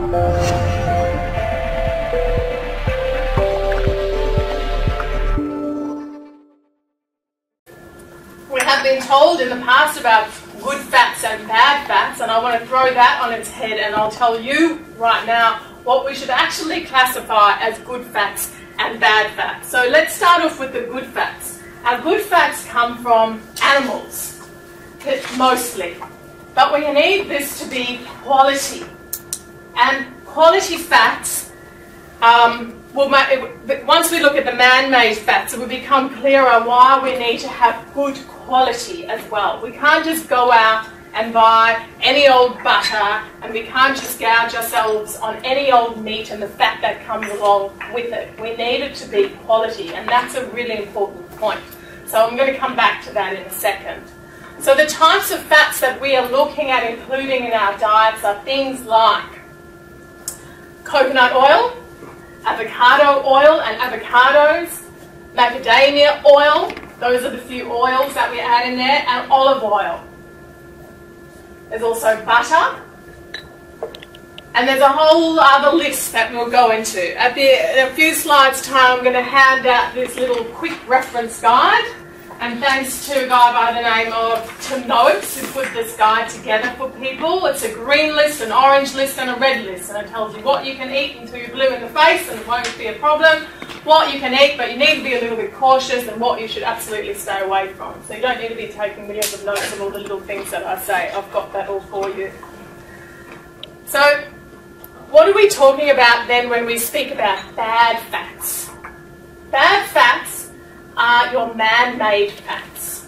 We have been told in the past about good fats and bad fats, and I want to throw that on its head, and I'll tell you right now what we should actually classify as good fats and bad fats. So let's start off with the good fats. Our good fats come from animals, mostly, but we need this to be quality. And quality fats, once we look at the man-made fats, it will become clearer why we need to have good quality as well. We can't just go out and buy any old butter, and we can't just gouge ourselves on any old meat and the fat that comes along with it. We need it to be quality, and that's a really important point. So I'm going to come back to that in a second. So the types of fats that we are looking at including in our diets are things like coconut oil, avocado oil and avocados, macadamia oil, those are the few oils that we add in there, and olive oil. There's also butter, and there's a whole other list that we'll go into. In a few slides' time, I'm going to hand out this little quick reference guide, and thanks to a guy by the name of Tim Noakes who put this guide together for people. It's a green list, an orange list, and a red list, and it tells you what you can eat until you're blue in the face and it won't be a problem, what you can eat but you need to be a little bit cautious, and what you should absolutely stay away from. So you don't need to be taking millions of notes of all the little things that I say. I've got that all for you. So what are we talking about then when we speak about bad fats? Bad fats are your man-made fats.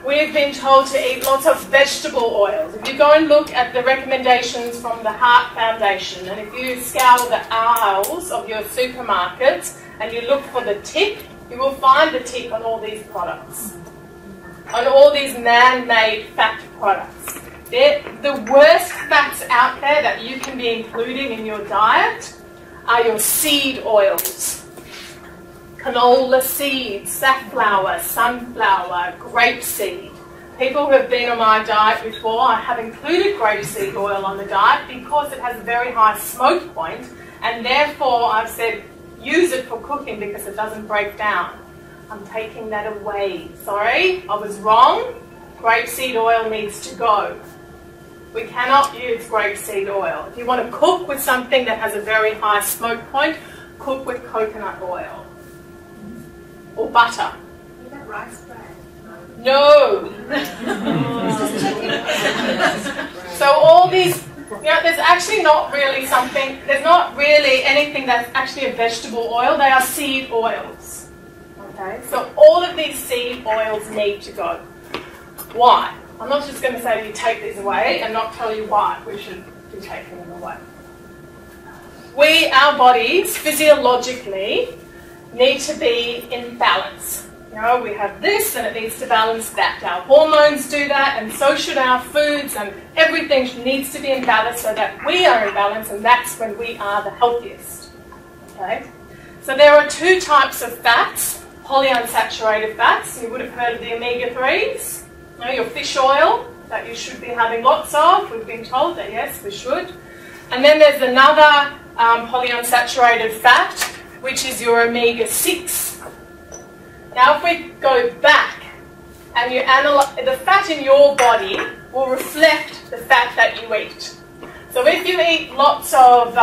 We've been told to eat lots of vegetable oils. If you go and look at the recommendations from the Heart Foundation, and if you scour the aisles of your supermarkets and you look for the tick, you will find the tick on all these products, on all these man-made fat products. The worst fats out there that you can be including in your diet are your seed oils. Canola seeds, safflower, sunflower, grapeseed. People who have been on my diet before, I have included grapeseed oil on the diet because it has a very high smoke point, and therefore I've said use it for cooking because it doesn't break down. I'm taking that away. Sorry, I was wrong. Grapeseed oil needs to go. We cannot use grapeseed oil. If you want to cook with something that has a very high smoke point, cook with coconut oil. Or butter. Is that rice bread? No. So all these, there's actually not really something, there's not really anything that's actually a vegetable oil. They are seed oils. Okay, so all of these seed oils need to go. Why? I'm not just going to say to you take these away and not tell you why we should be taking them away. Our bodies, physiologically, need to be in balance. We have this and it needs to balance that. Our hormones do that, and so should our foods, and everything needs to be in balance so that we are in balance, and that's when we are the healthiest. Okay? So there are two types of fats, polyunsaturated fats. You would have heard of the omega-3s. Your fish oil that you should be having lots of. We've been told that yes, we should. And then there's another polyunsaturated fat, which is your omega-6. Now if we go back and you analyze, the fat in your body will reflect the fat that you eat. So if you eat lots of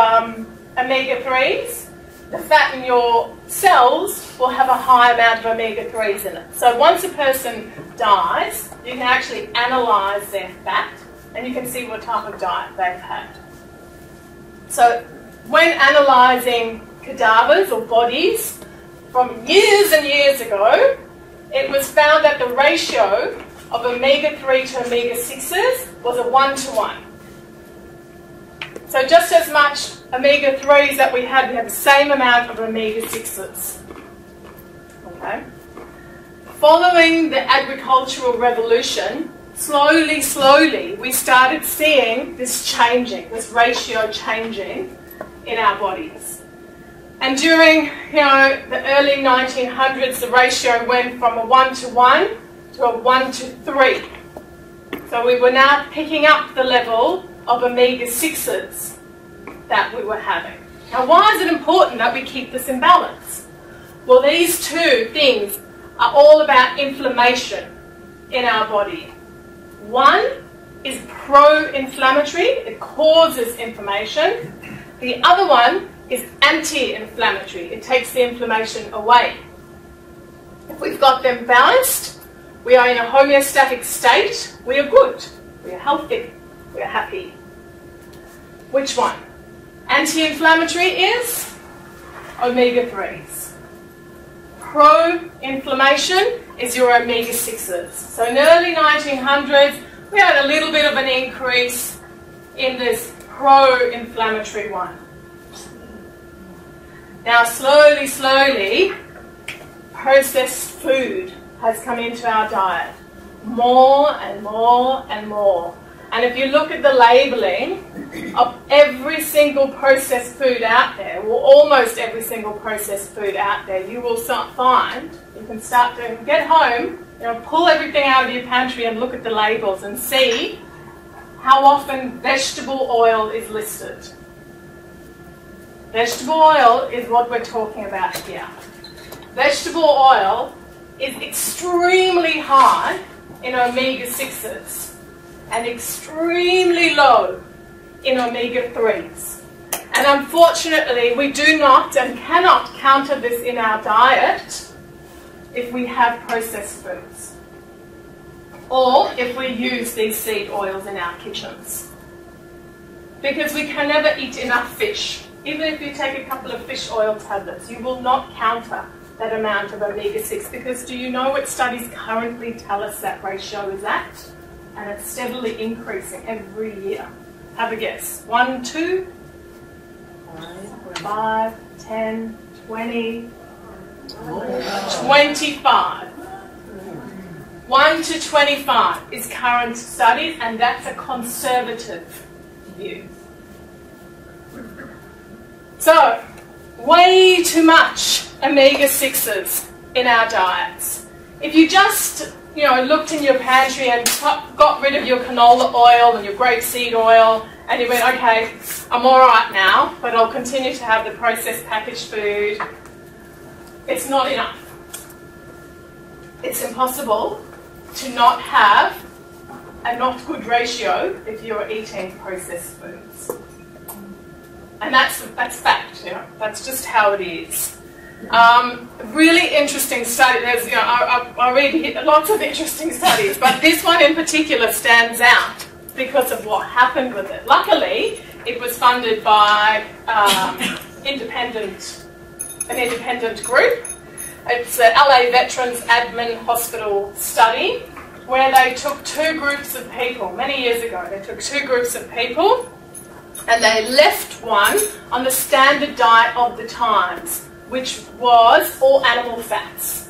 omega-3s, the fat in your cells will have a high amount of omega-3s in it. So once a person dies, you can actually analyse their fat and you can see what type of diet they've had. So when analysing cadavers or bodies from years and years ago, it was found that the ratio of omega-3 to omega-6s was a 1-to-1. So just as much omega-3s that we had the same amount of omega-6s. Okay. Following the agricultural revolution, slowly, we started seeing this changing, this ratio changing in our bodies. And during, the early 1900s, the ratio went from a 1-to-1 to a 1-to-3. So we were now picking up the level of omega-6s. that we were having. Now, why is it important that we keep this in balance? Well, these two things are all about inflammation in our body. One is pro-inflammatory, it causes inflammation. The other one is anti-inflammatory, it takes the inflammation away. If we've got them balanced, we are in a homeostatic state, we are good, we are healthy, we are happy. Which one? Anti-inflammatory is omega-3s. Pro-inflammation is your omega-6s. So in the early 1900s, we had a little bit of an increase in this pro-inflammatory one. Now slowly, processed food has come into our diet. More and more and more. And if you look at the labelling of every single processed food out there, well, almost every single processed food out there, you will find, you can start to get home, pull everything out of your pantry and look at the labels and see how often vegetable oil is listed. Vegetable oil is what we're talking about here. Vegetable oil is extremely high in omega-6s and extremely low in omega-3s. And unfortunately, we do not and cannot counter this in our diet if we have processed foods or if we use these seed oils in our kitchens. Because we can never eat enough fish. Even if you take a couple of fish oil tablets, you will not counter that amount of omega-6, because do you know what studies currently tell us that ratio is at? And it's steadily increasing every year. Have a guess. 1, 2, 5, 10, 20, 25. 1 to 25 is current studies, and that's a conservative view. So, way too much omega-6s in our diets. If you just looked in your pantry and got rid of your canola oil and your grapeseed oil, and you went, okay, I'm all right now, but I'll continue to have the processed packaged food, it's not enough. It's impossible to not have a not good ratio if you're eating processed foods. And that's fact, that's just how it is. Really interesting study. There's, I read lots of interesting studies, but this one in particular stands out because of what happened with it. Luckily, it was funded by an independent group. It's an LA Veterans Admin Hospital study where they took two groups of people, many years ago. They took two groups of people and they left one on the standard diet of the times, which was all animal fats.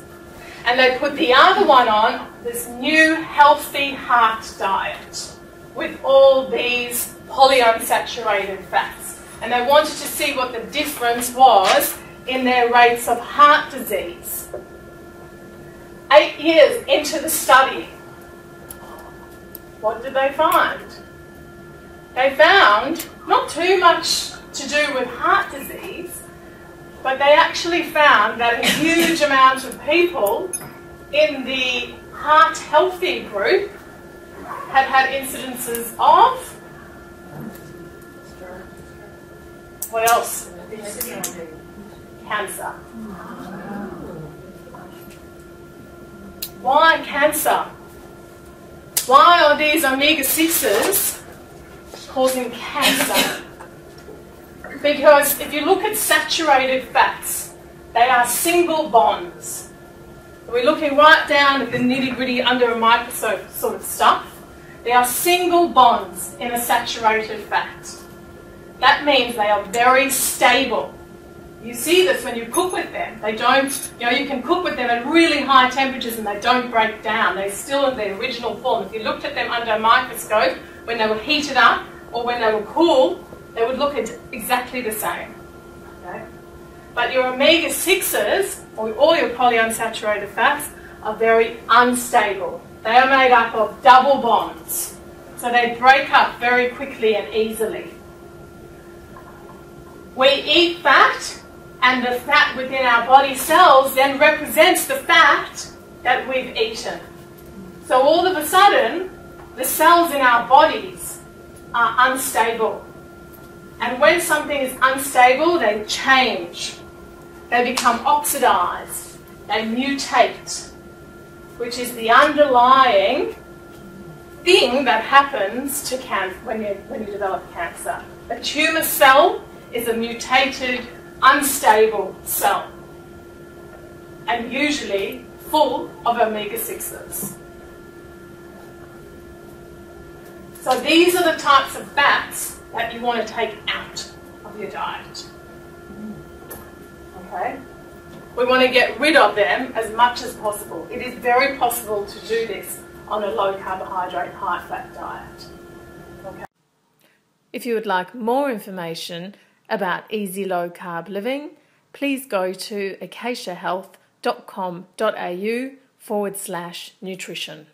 And they put the other one on this new healthy heart diet with all these polyunsaturated fats. And they wanted to see what the difference was in their rates of heart disease. 8 years into the study, what did they find? They found not too much to do with heart disease, but they actually found that a huge amount of people in the heart healthy group had incidences of, what else? Cancer. Why cancer? Why are these omega-6s causing cancer? Because if you look at saturated fats, they are single bonds. We're looking right down at the nitty-gritty under a microscope sort of stuff. They are single bonds in a saturated fat. That means they are very stable. You see this when you cook with them. They don't, you can cook with them at really high temperatures and they don't break down. They're still in their original form. If you looked at them under a microscope, when they were heated up or when they were cool, they would look exactly the same. Okay? But your omega-6s, or all your polyunsaturated fats, are very unstable. They are made up of double bonds. So they break up very quickly and easily. We eat fat, and the fat within our body cells then represents the fat that we've eaten. So all of a sudden, the cells in our bodies are unstable. And when something is unstable, they change. They become oxidized. They mutate, which is the underlying thing that happens to cancer when you develop cancer. A tumor cell is a mutated, unstable cell, and usually full of omega-6s. So these are the types of fats that you want to take out of your diet. Okay? We want to get rid of them as much as possible. It is very possible to do this on a low-carbohydrate, high-fat diet. Okay. If you would like more information about easy low-carb living, please go to acaciahealth.com.au/nutrition.